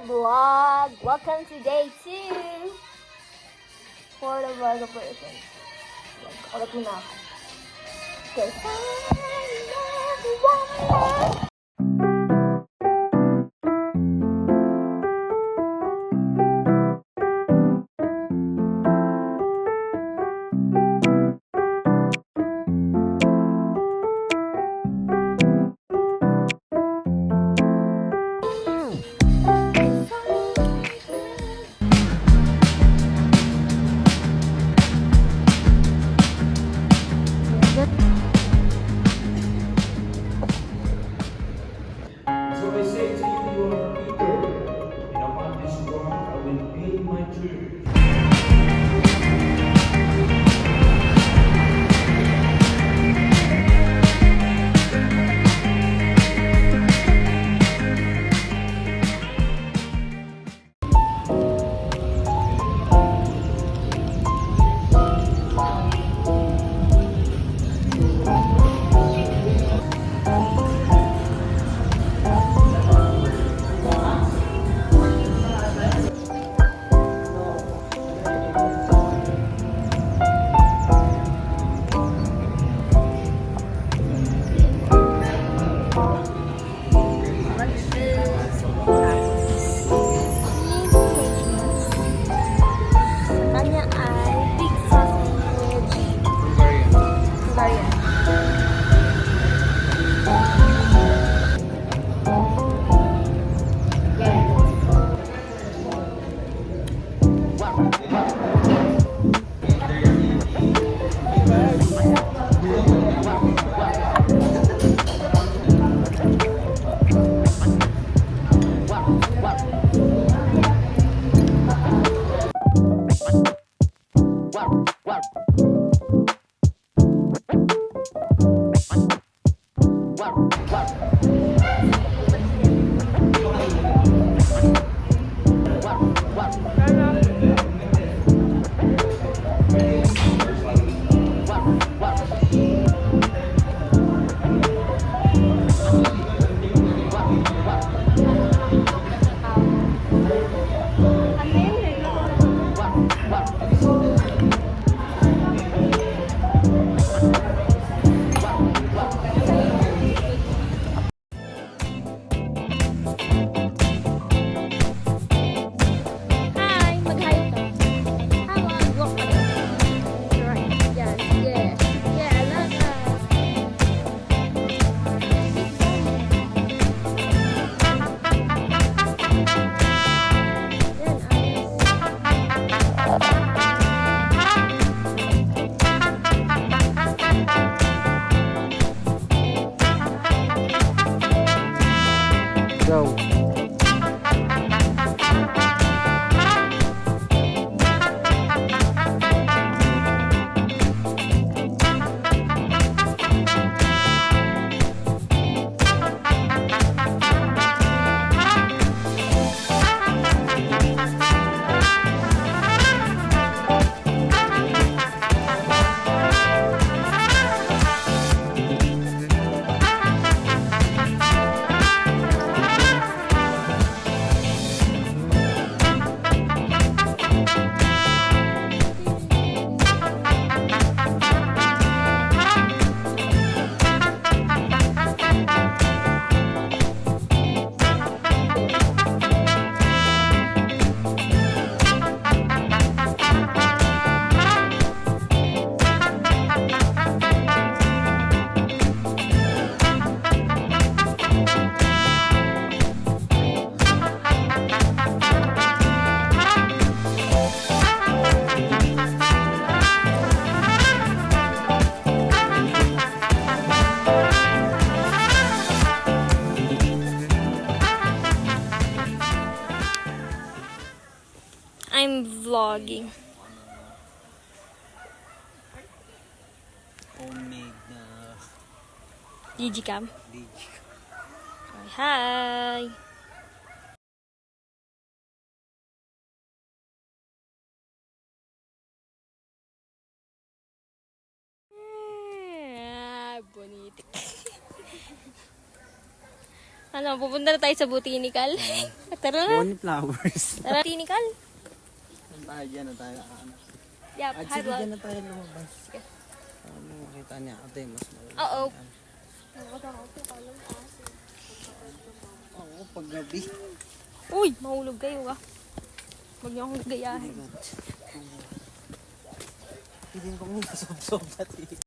vlog. Welcome to day 2 for the vlog operation. Ulit muna ako. Okay. So I say to you, you are Peter, and upon this rock I will build my church. Kanya ay big sausage. Hungarian. Hi, mag-hi ka. Hello, walk pa rin. Right, yes, yeah. Yeah, I love that. Yan, ayos. Go. I'm vlogging. Homemade na Digicam. DJ. Hi. Bonito. Ano, pupunta na tayo sa botanical? Tara na. Bonnie flowers. Tara, botanical. Saan tayo dyan na tayo? Yep, At hi sige, vlog. dyan na tayo lumabas. Ano makita niya ate, mas malaki. Oo. Oo, pag gabi. Uy, mahulog kayo ah. Huwag niyo akong gayahin. Hindi ko muna sob-sob dati.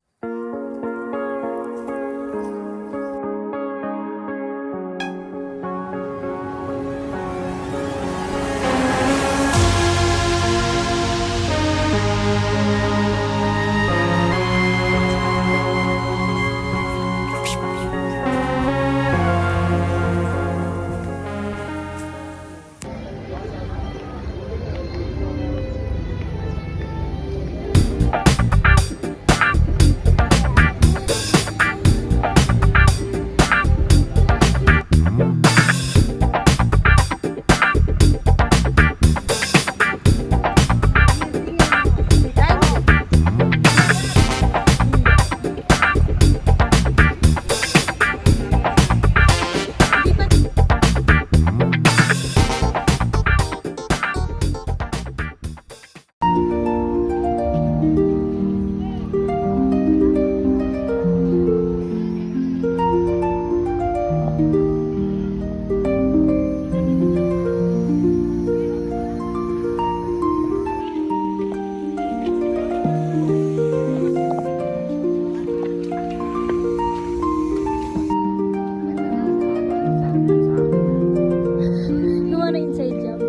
You wanna inside job?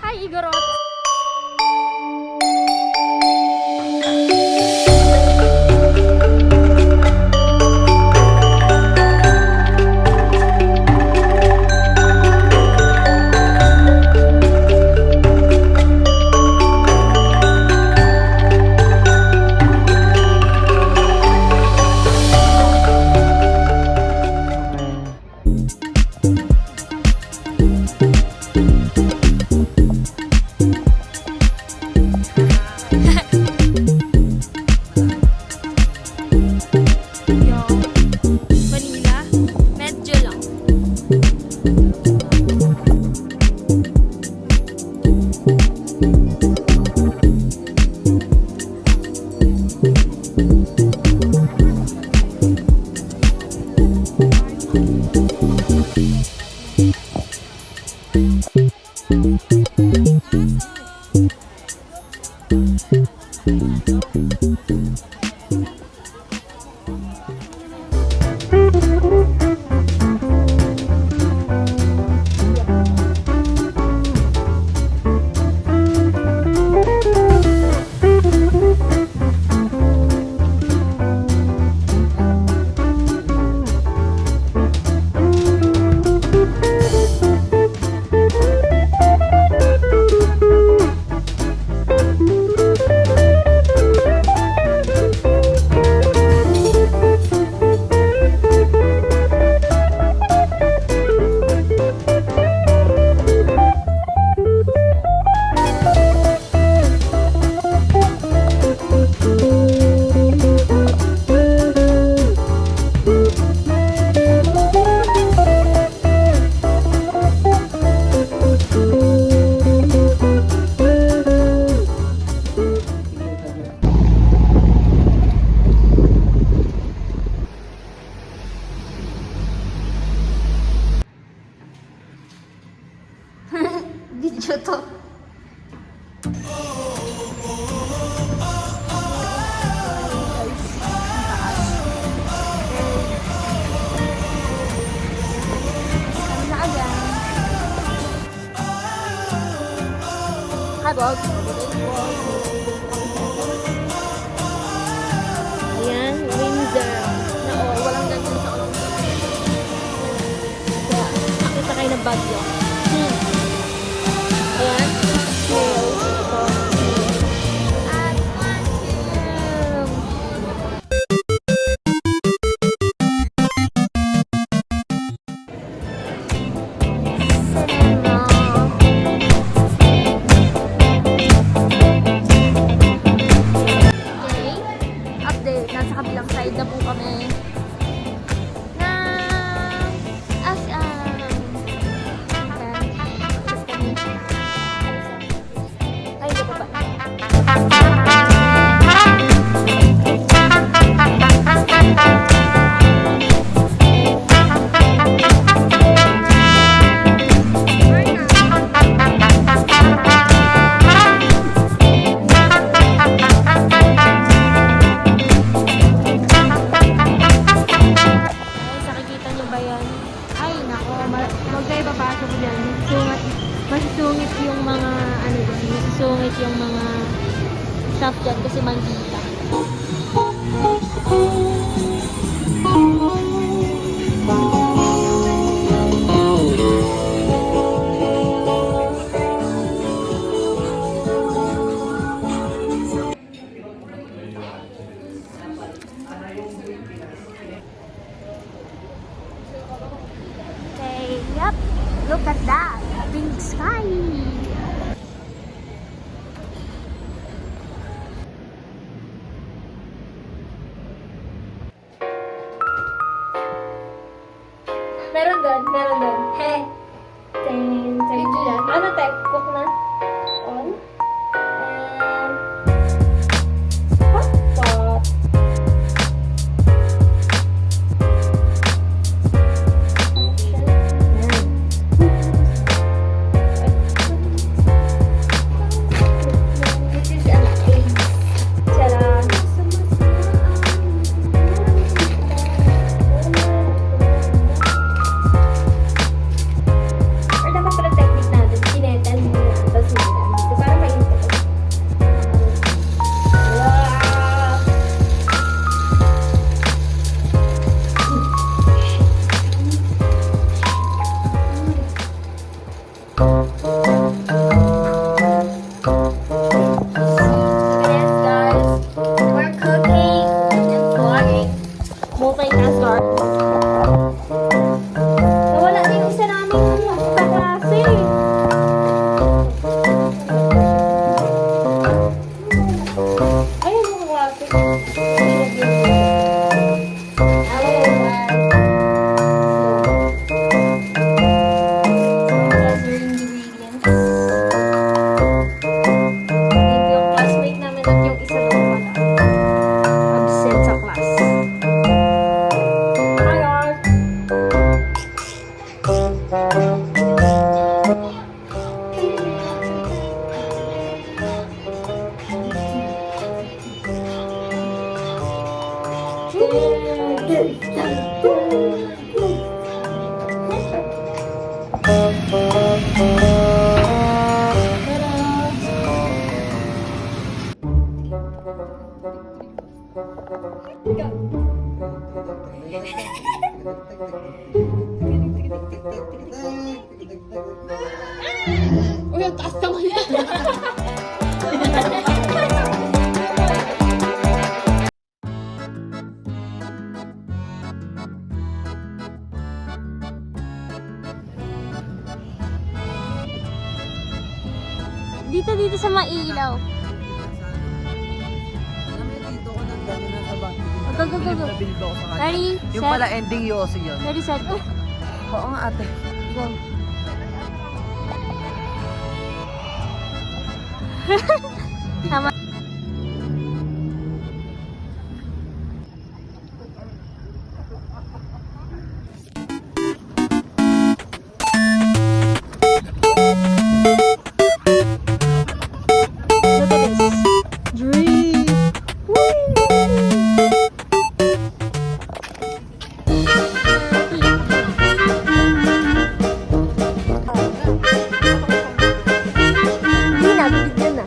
Hi, Igor. Vanilla, medyo lang. vlog. Ayan, Windsor. Na walang ganyan sa ulang vlog. Kaya, akita kayo ng Baguio. Ayan. Snails. Ito. At aquarium. Okay. Update. Nasa kabilang side na po kami. Na SM. Ayan. Tapos kami. Ay, hindi pa ba? Guys, nakikita niyo ba yan? Ay, nako. Huwag kayo papasok dyan. Masusungit yung mga, ano dyan, masusungit yung mga stuff dyan kasi mandita. Okay, yep. Look at that. Pink sky. Meron doon, meron doon. Hey. Video yan. Ano, tech? Cook na? On. And... hotpot. This is an egg. Tara. Or dapat pala technique natin, kinetan mo na, tapos nilalam dito para mainit ito. Wow! Yes, guys. We're cooking and vlogging. Multitasker. Nawala na yung isa namin kaklase. Ayun yung kaklase. Hello, guys. Your ingredients. Thank you, classmate namin at yung isa doon wala. Absent sa class. Hi, guys. Uy, ang taas naman yan. Dito sa mailaw. Dito ko nang gano'n na sa bangko. Go, go, go, go. Nabildo ko sa kanya. Ready, Yung set. pala ending Yossi yun. Ready, set. Oo nga ate. Go. Tama. Look at this. Dream. Hindi na, bibigyan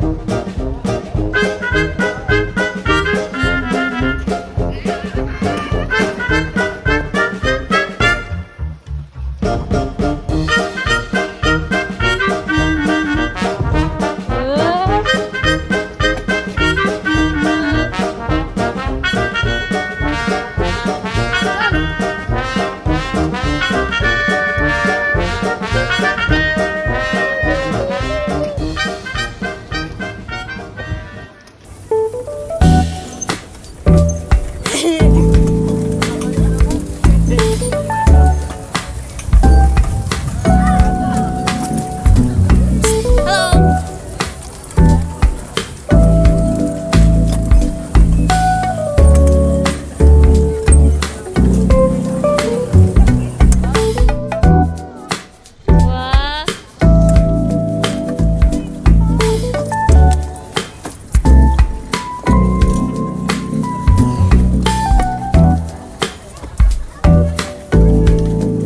Wow.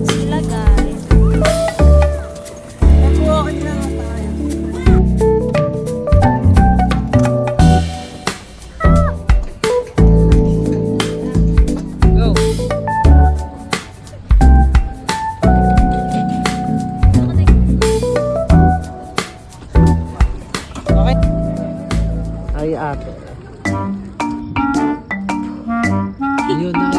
Sila guys. Mag-walking na nga tayo. Go! Okay. Ay ate. Yun na.